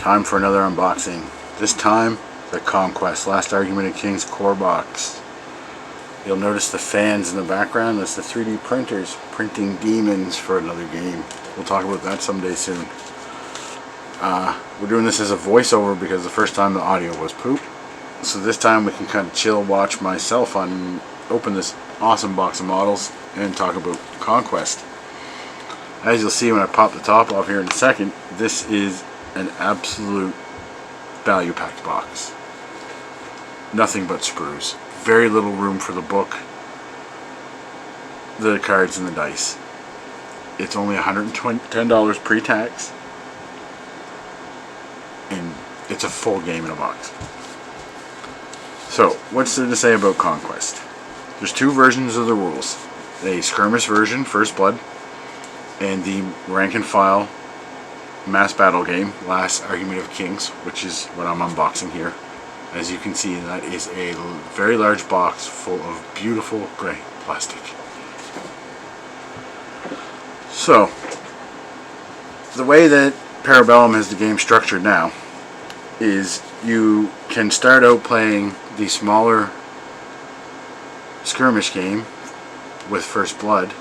Time for another unboxing. This time, the Conquest Last Argument of Kings core box. You'll notice the fans in the background. That's the 3D printers printing demons for another game. We'll talk about that someday soon. We're doing this as a voiceover because the first time the audio was poop. So this time we can kind of chill, watch myself open this awesome box of models and talk about Conquest. As you'll see when I pop the top off here in a second, this is an absolute value packed box. Nothing but sprues. Very little room for the book, the cards, and the dice. It's only $110 pre-tax, and it's a full game in a box. So, what's there to say about Conquest? There's two versions of the rules. A skirmish version, First Blood, and the rank and file mass battle game, Last Argument of Kings, which is what I'm unboxing here. As you can see, that is a very large box full of beautiful gray plastic. So, the way that Parabellum has the game structured now is you can start out playing the smaller skirmish game with First Blood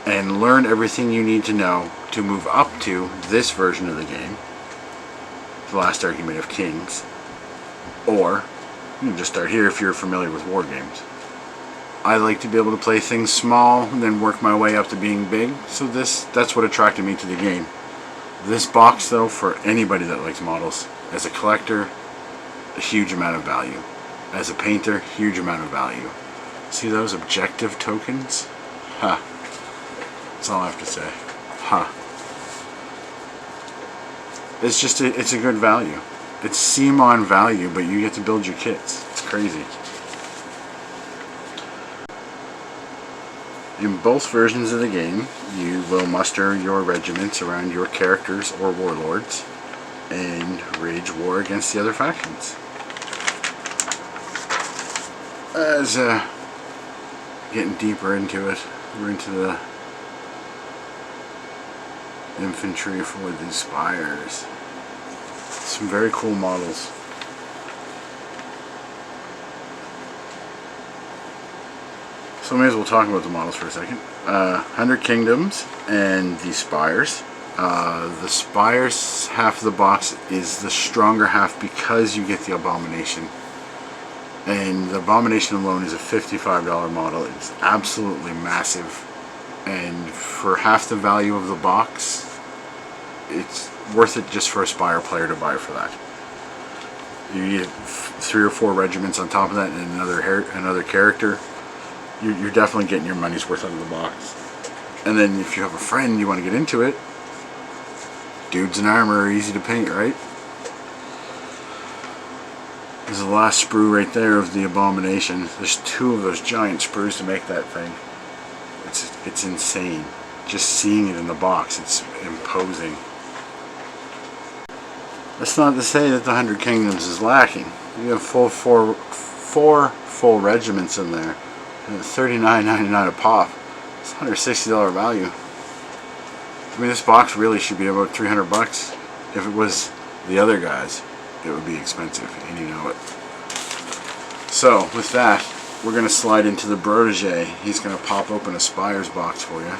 and learn everything you need to know to move up to this version of the game, the Last Argument of Kings. Or you can just start here if you're familiar with war games. I like to be able to play things small and then work my way up to being big, so that's what attracted me to the game. This box, though, for anybody that likes models, as a collector, a huge amount of value. As a painter, huge amount of value. See those objective tokens? Ha. That's all I have to say. Ha. It's a good value. It's CMON value, but you get to build your kits. It's crazy. In both versions of the game, you will muster your regiments around your characters or warlords and wage war against the other factions. As getting deeper into it, we're into the infantry for the Spires. Some very cool models. So may as well talk about the models for a second. 100 Kingdoms and the Spires. The Spires half of the box is the stronger half because you get the Abomination. And the Abomination alone is a $55 model. It's absolutely massive. And for half the value of the box, it's worth it just for a Spire player to buy for that. You get 3 or 4 regiments on top of that and another character. You're definitely getting your money's worth out of the box. And then if you have a friend you want to get into it, dudes in armor are easy to paint, right? There's the last sprue right there of the Abomination. There's 2 of those giant sprues to make that thing. It's insane. Just seeing it in the box, it's imposing. That's not to say that the 100 Kingdoms is lacking. You have four full regiments in there. $39.99 a pop. It's $160 value. I mean, this box really should be about 300 bucks. If it was the other guys, it would be expensive, and you know it. So, with that, we're going to slide into the protege. He's going to pop open a Spires box for you.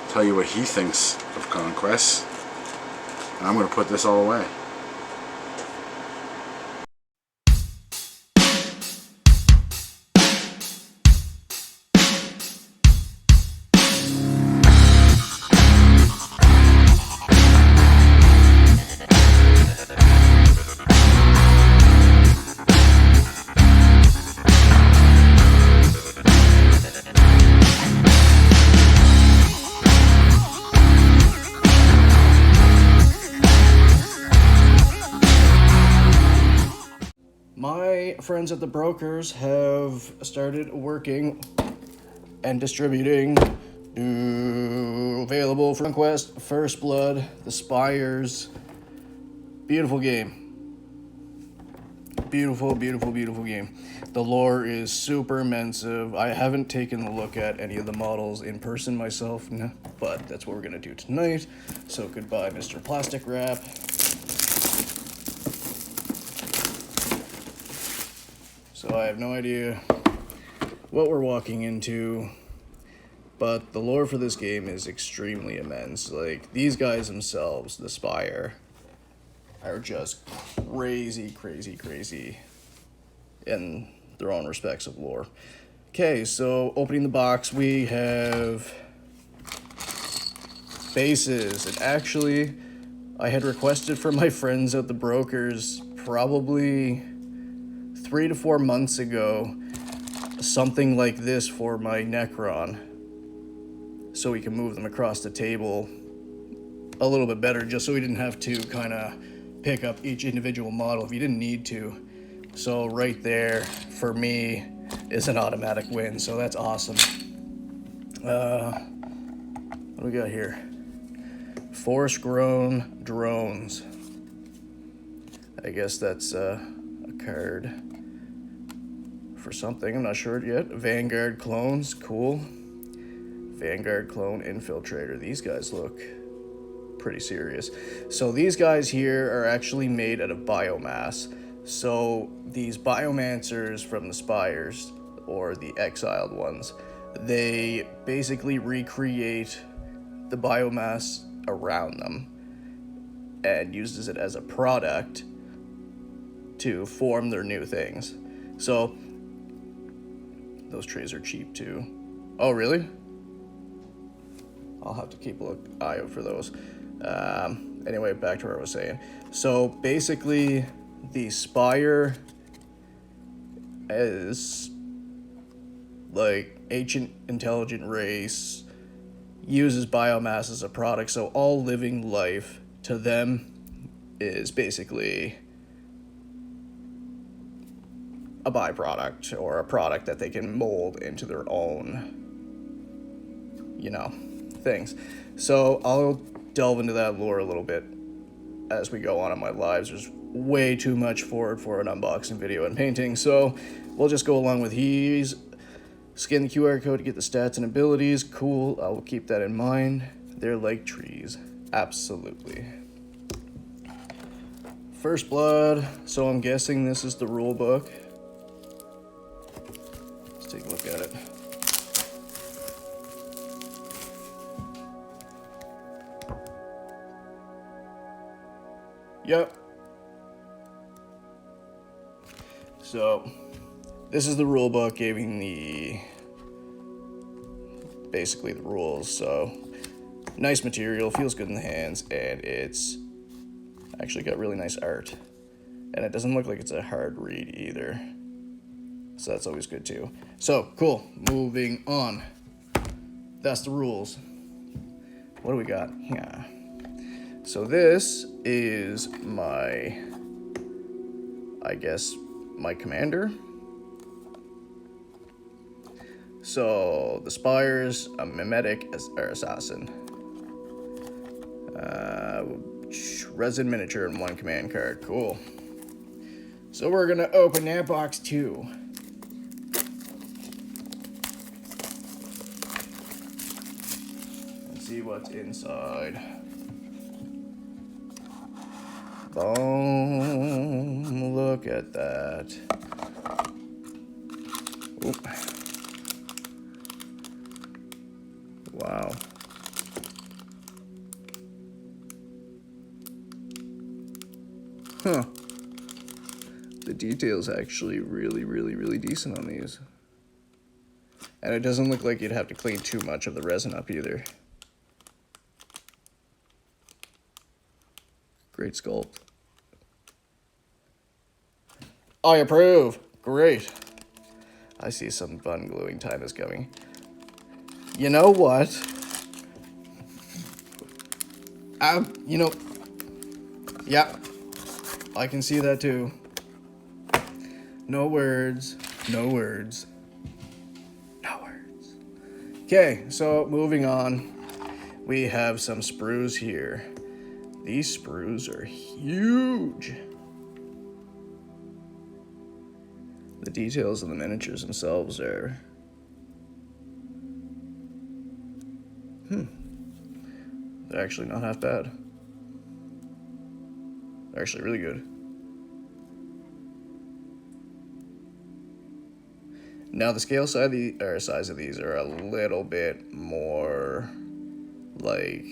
Tell you what he thinks of Conquest. And I'm going to put this all away. My friends at the brokers have started working and distributing available for Conquest, First Blood, the Spires. Beautiful game. Beautiful, beautiful, beautiful game. The lore is super immense. I haven't taken a look at any of the models in person myself, but that's what we're going to do tonight. So goodbye, Mr. Plastic Wrap. So I have no idea what we're walking into, but the lore for this game is extremely immense. Like, these guys themselves, the Spire, are just crazy in their own respects of lore. Okay, so opening the box, we have bases, and actually I had requested from my friends at the brokers probably 3 to 4 months ago something like this for my Necron, so we can move them across the table a little bit better, just so we didn't have to kind of pick up each individual model if you didn't need to. So right there for me is an automatic win, so that's awesome. What do we got here? Forest grown drones. I guess that's a card for something, I'm not sure yet. Vanguard clones, cool. Vanguard clone infiltrator. These guys look pretty serious. So these guys here are actually made out of biomass. So these biomancers from the Spires, or the exiled ones, they basically recreate the biomass around them and uses it as a product to form their new things. So those trays are cheap too. Oh, really? I'll have to keep an eye out for those. Anyway, back to what I was saying. So basically, the Spire is like ancient intelligent race, uses biomass as a product, so all living life to them is basically a byproduct or a product that they can mold into their own, things. So I'll delve into that lore a little bit as we go on in my lives. There's way too much for an unboxing video and painting, so we'll just go along with he's scan the QR code to get the stats and abilities. Cool, I will keep that in mind. They're like trees, absolutely. Firstblood, so I'm guessing this is the rule book. Let's take a look at it. Yep. So, this is the rule book giving basically the rules. So, nice material, feels good in the hands, and it's actually got really nice art. And it doesn't look like it's a hard read either. So that's always good too. So, cool. Moving on. That's the rules. What do we got? Yeah. So this is my commander. So the Spires, a mimetic or assassin. Resin miniature and 1 command card. Cool. So we're gonna open that box too. And see what's inside. Boom, look at that. Oop. Wow. Huh. The detail's actually really decent on these. And it doesn't look like you'd have to clean too much of the resin up either. Great sculpt. I approve. Great. I see some fun gluing time is coming. You know what? Yeah, I can see that too. No words. Okay, so moving on. We have some sprues here. These sprues are huge. The details of the miniatures themselves are... They're actually not half bad. They're actually really good. Now the scale size of these are a little bit more like,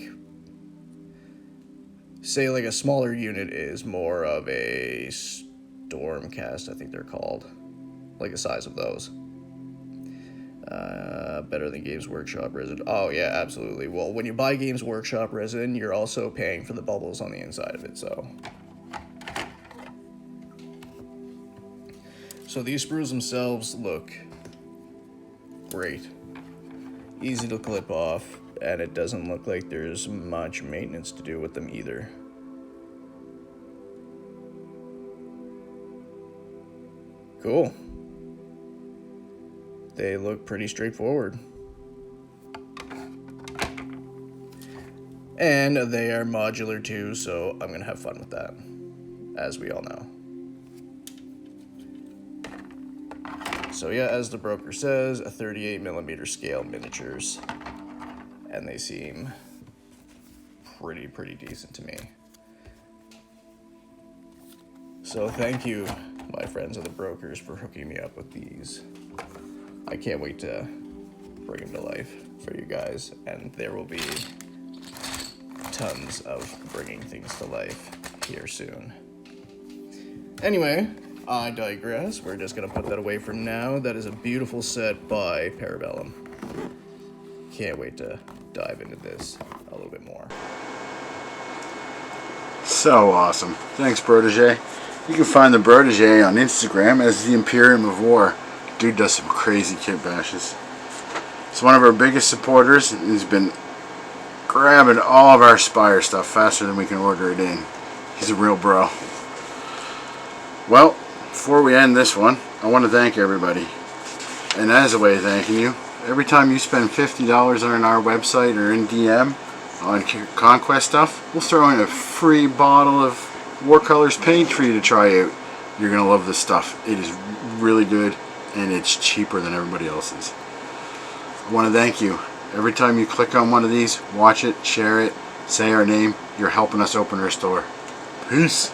say like a smaller unit is more of a Stormcast, I think they're called, like the size of those. Better than Games Workshop resin. Oh yeah, absolutely. Well, when you buy Games Workshop resin, you're also paying for the bubbles on the inside of it, so. So these sprues themselves look great. Easy to clip off, and it doesn't look like there's much maintenance to do with them either. Cool. They look pretty straightforward. And they are modular too, so I'm gonna have fun with that, as we all know. So yeah, as the broker says, a 38mm scale miniatures. And they seem pretty decent to me. So thank you, my friends of the brokers, for hooking me up with these. I can't wait to bring them to life for you guys, and there will be tons of bringing things to life here soon. Anyway, I digress. We're just gonna put that away for now. That is a beautiful set by Parabellum. Can't wait to dive into this a little bit more. So awesome. Thanks, Protege. You can find the Protege on Instagram as the Imperium of War. Dude does some crazy kit bashes. He's one of our biggest supporters. He's been grabbing all of our Spire stuff faster than we can order it in. He's a real bro. Well, before we end this one, I want to thank everybody. And as a way of thanking you, every time you spend $50 on our website or in DM on Conquest stuff, we'll throw in a free bottle of Warcolors paint for you to try out. You're going to love this stuff. It is really good, and it's cheaper than everybody else's. I want to thank you. Every time you click on one of these, watch it, share it, say our name, you're helping us open our store. Peace.